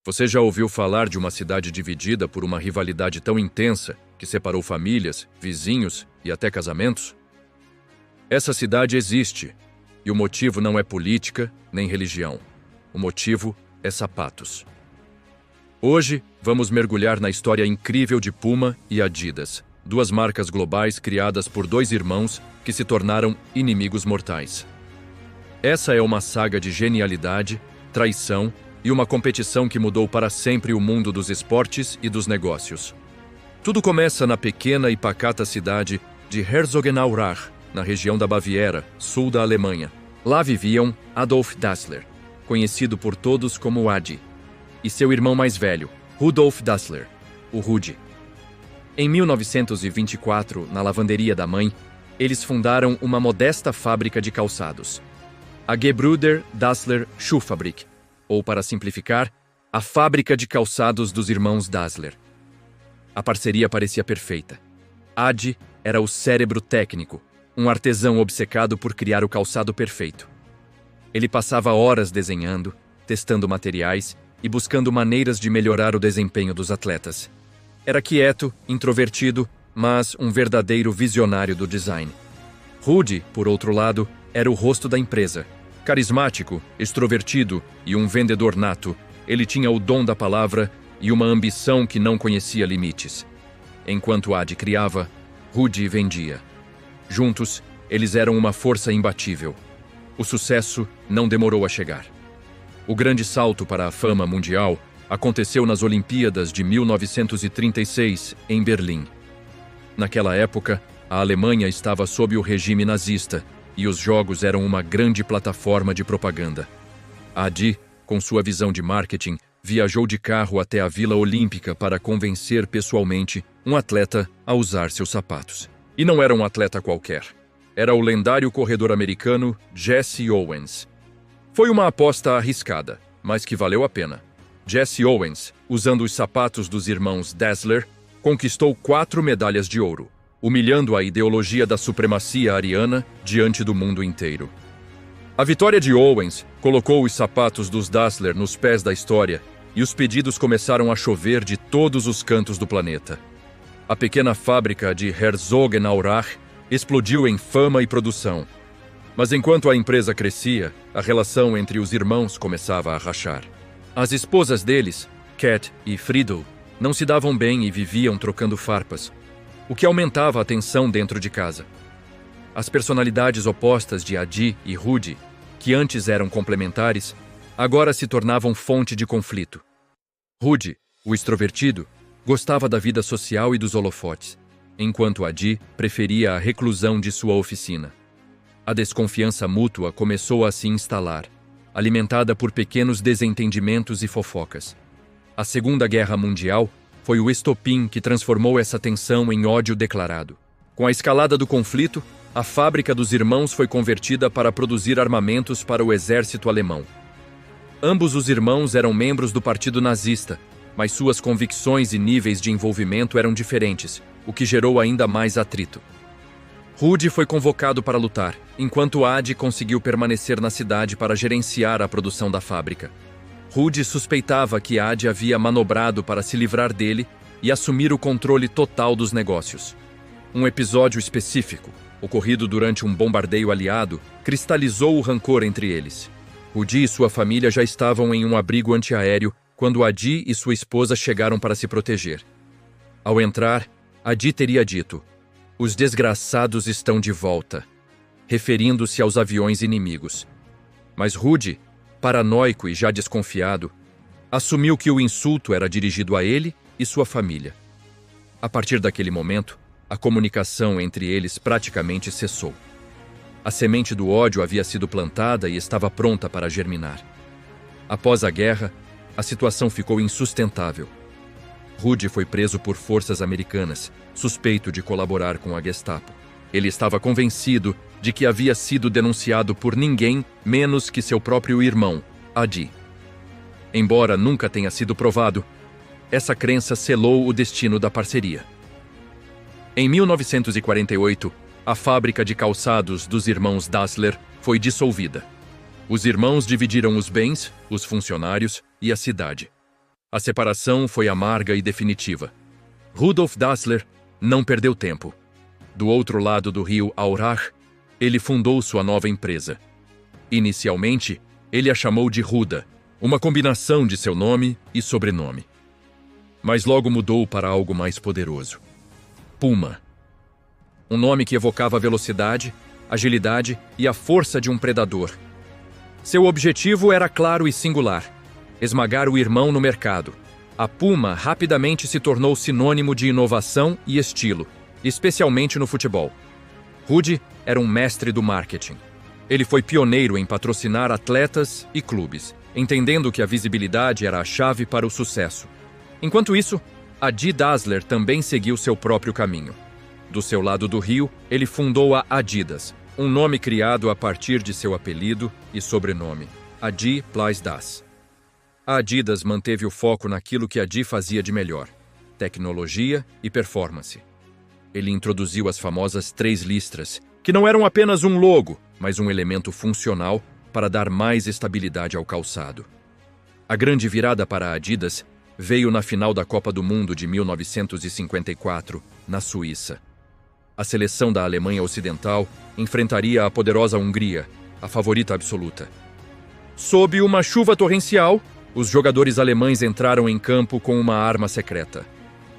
Você já ouviu falar de uma cidade dividida por uma rivalidade tão intensa que separou famílias, vizinhos e até casamentos? Essa cidade existe, e o motivo não é política nem religião. O motivo é sapatos. Hoje, vamos mergulhar na história incrível de Puma e Adidas, duas marcas globais criadas por dois irmãos que se tornaram inimigos mortais. Essa é uma saga de genialidade, traição e uma competição que mudou para sempre o mundo dos esportes e dos negócios. Tudo começa na pequena e pacata cidade de Herzogenaurach, na região da Baviera, sul da Alemanha. Lá viviam Adolf Dassler, conhecido por todos como Adi, e seu irmão mais velho, Rudolf Dassler, o Rudi. Em 1924, na lavanderia da mãe, eles fundaram uma modesta fábrica de calçados, a Gebrüder Dassler Schuhfabrik, ou, para simplificar, a fábrica de calçados dos irmãos Dassler. A parceria parecia perfeita. Adi era o cérebro técnico, um artesão obcecado por criar o calçado perfeito. Ele passava horas desenhando, testando materiais e buscando maneiras de melhorar o desempenho dos atletas. Era quieto, introvertido, mas um verdadeiro visionário do design. Rudi, por outro lado, era o rosto da empresa. Carismático, extrovertido e um vendedor nato, ele tinha o dom da palavra e uma ambição que não conhecia limites. Enquanto Adi criava, Rudi vendia. Juntos, eles eram uma força imbatível. O sucesso não demorou a chegar. O grande salto para a fama mundial aconteceu nas Olimpíadas de 1936, em Berlim. Naquela época, a Alemanha estava sob o regime nazista e os jogos eram uma grande plataforma de propaganda. Adi, com sua visão de marketing, viajou de carro até a Vila Olímpica para convencer pessoalmente um atleta a usar seus sapatos. E não era um atleta qualquer. Era o lendário corredor americano Jesse Owens. Foi uma aposta arriscada, mas que valeu a pena. Jesse Owens, usando os sapatos dos irmãos Dassler, conquistou 4 medalhas de ouro, humilhando a ideologia da supremacia ariana diante do mundo inteiro. A vitória de Owens colocou os sapatos dos Dassler nos pés da história e os pedidos começaram a chover de todos os cantos do planeta. A pequena fábrica de Herzogenaurach explodiu em fama e produção. Mas enquanto a empresa crescia, a relação entre os irmãos começava a rachar. As esposas deles, Kat e Friedel, não se davam bem e viviam trocando farpas, o que aumentava a tensão dentro de casa. As personalidades opostas de Adi e Rudi, que antes eram complementares, agora se tornavam fonte de conflito. Rudi, o extrovertido, gostava da vida social e dos holofotes, enquanto Adi preferia a reclusão de sua oficina. A desconfiança mútua começou a se instalar, alimentada por pequenos desentendimentos e fofocas. A Segunda Guerra Mundial foi o estopim que transformou essa tensão em ódio declarado. Com a escalada do conflito, a fábrica dos irmãos foi convertida para produzir armamentos para o exército alemão. Ambos os irmãos eram membros do Partido Nazista, mas suas convicções e níveis de envolvimento eram diferentes, o que gerou ainda mais atrito. Rudi foi convocado para lutar, enquanto Adi conseguiu permanecer na cidade para gerenciar a produção da fábrica. Rudi suspeitava que Adi havia manobrado para se livrar dele e assumir o controle total dos negócios. Um episódio específico, ocorrido durante um bombardeio aliado, cristalizou o rancor entre eles. Rudi e sua família já estavam em um abrigo antiaéreo quando Adi e sua esposa chegaram para se proteger. Ao entrar, Adi teria dito: "Os desgraçados estão de volta", referindo-se aos aviões inimigos. Mas Rudi, paranoico e já desconfiado, assumiu que o insulto era dirigido a ele e sua família. A partir daquele momento, a comunicação entre eles praticamente cessou. A semente do ódio havia sido plantada e estava pronta para germinar. Após a guerra, a situação ficou insustentável. Rudi foi preso por forças americanas, suspeito de colaborar com a Gestapo. Ele estava convencido de que havia sido denunciado por ninguém menos que seu próprio irmão, Adi. Embora nunca tenha sido provado, essa crença selou o destino da parceria. Em 1948, a fábrica de calçados dos irmãos Dassler foi dissolvida. Os irmãos dividiram os bens, os funcionários e a cidade. A separação foi amarga e definitiva. Rudolf Dassler não perdeu tempo. Do outro lado do rio Aurach, ele fundou sua nova empresa. Inicialmente, ele a chamou de Ruda, uma combinação de seu nome e sobrenome. Mas logo mudou para algo mais poderoso. Puma. Um nome que evocava a velocidade, agilidade e a força de um predador. Seu objetivo era claro e singular: esmagar o irmão no mercado. A Puma rapidamente se tornou sinônimo de inovação e estilo, especialmente no futebol. Rudy era um mestre do marketing. Ele foi pioneiro em patrocinar atletas e clubes, entendendo que a visibilidade era a chave para o sucesso. Enquanto isso, Adi Dassler também seguiu seu próprio caminho. Do seu lado do rio, ele fundou a Adidas, um nome criado a partir de seu apelido e sobrenome, Adi plus Das. A Adidas manteve o foco naquilo que Adi fazia de melhor: tecnologia e performance. Ele introduziu as famosas 3 listras, que não eram apenas um logo, mas um elemento funcional para dar mais estabilidade ao calçado. A grande virada para a Adidas veio na final da Copa do Mundo de 1954, na Suíça. A seleção da Alemanha Ocidental enfrentaria a poderosa Hungria, a favorita absoluta. Sob uma chuva torrencial, os jogadores alemães entraram em campo com uma arma secreta: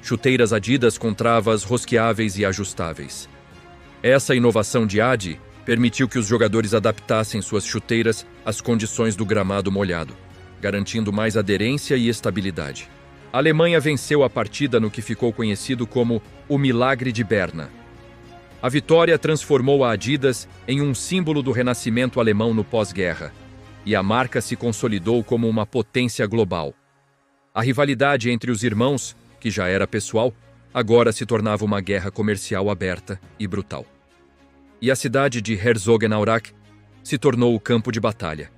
chuteiras Adidas com travas rosqueáveis e ajustáveis. Essa inovação de Adi permitiu que os jogadores adaptassem suas chuteiras às condições do gramado molhado, garantindo mais aderência e estabilidade. A Alemanha venceu a partida no que ficou conhecido como o Milagre de Berna. A vitória transformou a Adidas em um símbolo do renascimento alemão no pós-guerra, e a marca se consolidou como uma potência global. A rivalidade entre os irmãos, que já era pessoal, agora se tornava uma guerra comercial aberta e brutal. E a cidade de Herzogenaurach se tornou o campo de batalha.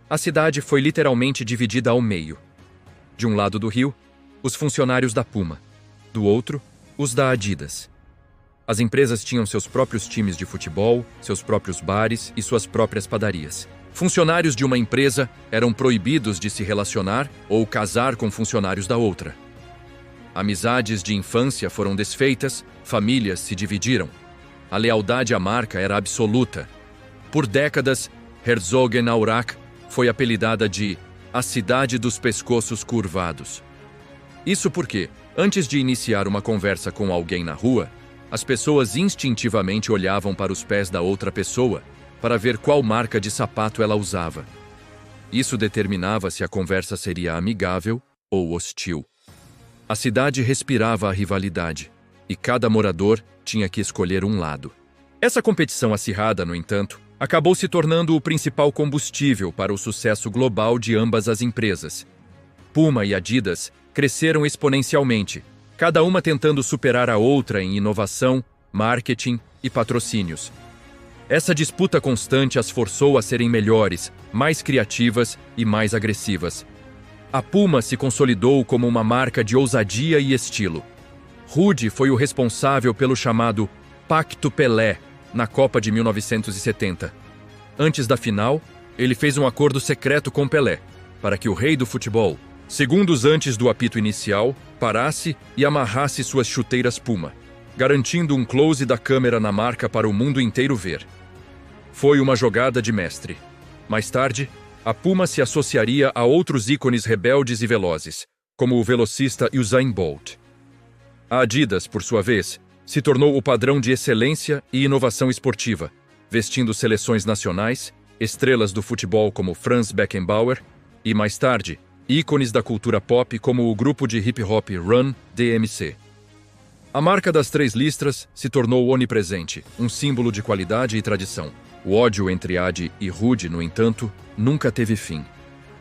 A cidade foi literalmente dividida ao meio. De um lado do rio, os funcionários da Puma; do outro, os da Adidas. As empresas tinham seus próprios times de futebol, seus próprios bares e suas próprias padarias. Funcionários de uma empresa eram proibidos de se relacionar ou casar com funcionários da outra. Amizades de infância foram desfeitas, famílias se dividiram. A lealdade à marca era absoluta. Por décadas, Herzogenaurach foi apelidada de a cidade dos pescoços curvados. Isso porque, antes de iniciar uma conversa com alguém na rua, as pessoas instintivamente olhavam para os pés da outra pessoa para ver qual marca de sapato ela usava. Isso determinava se a conversa seria amigável ou hostil. A cidade respirava a rivalidade, e cada morador tinha que escolher um lado. Essa competição acirrada, no entanto, acabou se tornando o principal combustível para o sucesso global de ambas as empresas. Puma e Adidas cresceram exponencialmente, cada uma tentando superar a outra em inovação, marketing e patrocínios. Essa disputa constante as forçou a serem melhores, mais criativas e mais agressivas. A Puma se consolidou como uma marca de ousadia e estilo. Rudy foi o responsável pelo chamado Pacto Pelé na Copa de 1970. Antes da final, ele fez um acordo secreto com Pelé para que o rei do futebol, segundos antes do apito inicial, parasse e amarrasse suas chuteiras Puma, garantindo um close da câmera na marca para o mundo inteiro ver. Foi uma jogada de mestre. Mais tarde, a Puma se associaria a outros ícones rebeldes e velozes, como o velocista Usain Bolt. A Adidas, por sua vez, se tornou o padrão de excelência e inovação esportiva, vestindo seleções nacionais, estrelas do futebol como Franz Beckenbauer e, mais tarde, ícones da cultura pop como o grupo de hip-hop Run DMC. A marca das 3 listras se tornou onipresente, um símbolo de qualidade e tradição. O ódio entre Adi e Rudy, no entanto, nunca teve fim.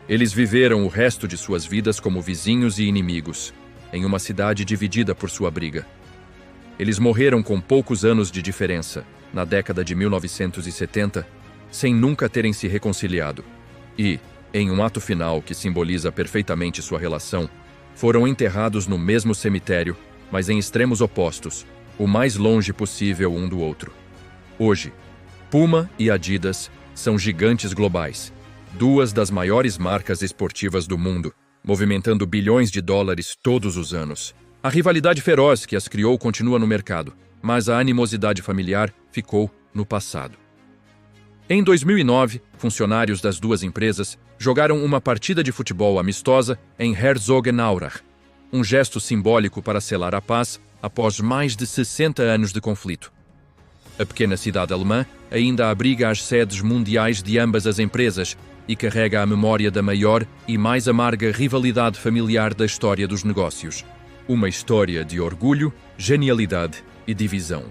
Eles viveram o resto de suas vidas como vizinhos e inimigos, em uma cidade dividida por sua briga. Eles morreram com poucos anos de diferença, na década de 1970, sem nunca terem se reconciliado. E, em um ato final que simboliza perfeitamente sua relação, foram enterrados no mesmo cemitério, mas em extremos opostos, o mais longe possível um do outro. Hoje, Puma e Adidas são gigantes globais, 2 das maiores marcas esportivas do mundo, movimentando bilhões de dólares todos os anos. A rivalidade feroz que as criou continua no mercado, mas a animosidade familiar ficou no passado. Em 2009, funcionários das duas empresas jogaram uma partida de futebol amistosa em Herzogenaurach, um gesto simbólico para selar a paz após mais de 60 anos de conflito. A pequena cidade alemã ainda abriga as sedes mundiais de ambas as empresas e carrega a memória da maior e mais amarga rivalidade familiar da história dos negócios. Uma história de orgulho, genialidade e divisão.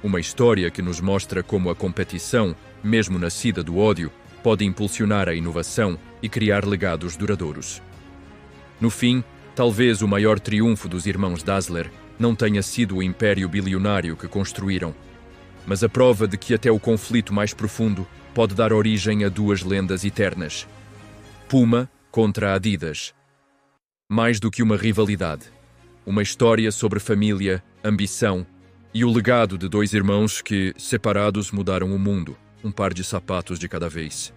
Uma história que nos mostra como a competição, mesmo nascida do ódio, pode impulsionar a inovação e criar legados duradouros. No fim, talvez o maior triunfo dos irmãos Dassler não tenha sido o império bilionário que construíram, mas a prova de que até o conflito mais profundo pode dar origem a duas lendas eternas. Puma contra Adidas. Mais do que uma rivalidade, uma história sobre família, ambição e o legado de dois irmãos que, separados, mudaram o mundo, um par de sapatos de cada vez.